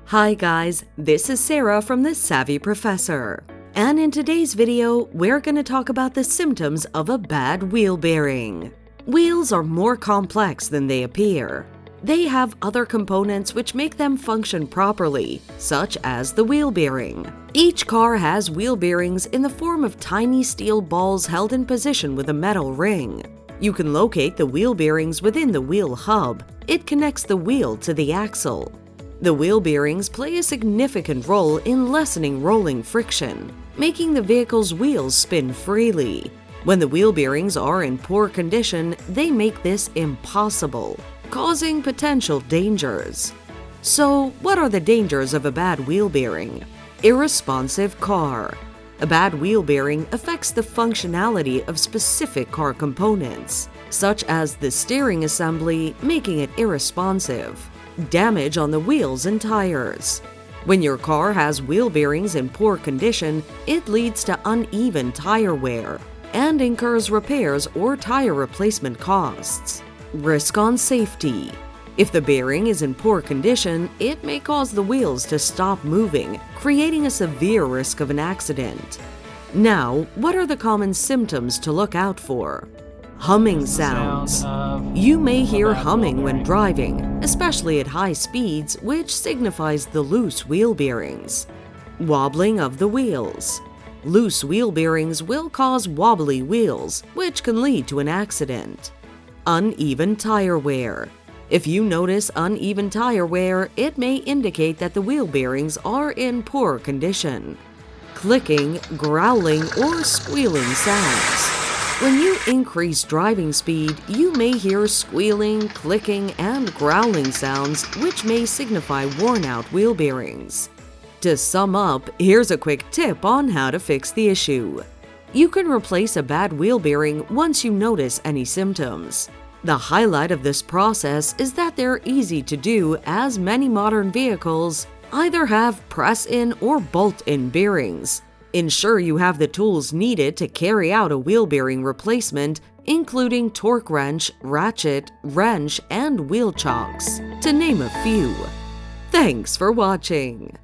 Hi guys, this is Sarah from The Savvy Professor. And in today's video, we're going to talk about the symptoms of a bad wheel bearing. Wheels are more complex than they appear. They have other components which make them function properly, such as the wheel bearing. Each car has wheel bearings in the form of tiny steel balls held in position with a metal ring. You can locate the wheel bearings within the wheel hub. It connects the wheel to the axle. The wheel bearings play a significant role in lessening rolling friction, making the vehicle's wheels spin freely. When the wheel bearings are in poor condition, they make this impossible, causing potential dangers. So, what are the dangers of a bad wheel bearing? Irresponsive car. A bad wheel bearing affects the functionality of specific car components, such as the steering assembly, making it irresponsive. Damage on the wheels and tires. When your car has wheel bearings in poor condition, it leads to uneven tire wear and incurs repairs or tire replacement costs. Risk on safety. If the bearing is in poor condition, it may cause the wheels to stop moving, creating a severe risk of an accident. Now, what are the common symptoms to look out for? Humming sounds. You may hear humming when driving, especially at high speeds, which signifies the loose wheel bearings. Wobbling of the wheels. Loose wheel bearings will cause wobbly wheels, which can lead to an accident. Uneven tire wear. If you notice uneven tire wear, it may indicate that the wheel bearings are in poor condition. Clicking, growling, or squealing sounds. When you increase driving speed, you may hear squealing, clicking, and growling sounds, which may signify worn-out wheel bearings. To sum up, here's a quick tip on how to fix the issue. You can replace a bad wheel bearing once you notice any symptoms. The highlight of this process is that they're easy to do, as many modern vehicles either have press-in or bolt-in bearings. Ensure you have the tools needed to carry out a wheel bearing replacement, including torque wrench, ratchet, wrench, and wheel chocks, to name a few. Thanks for watching.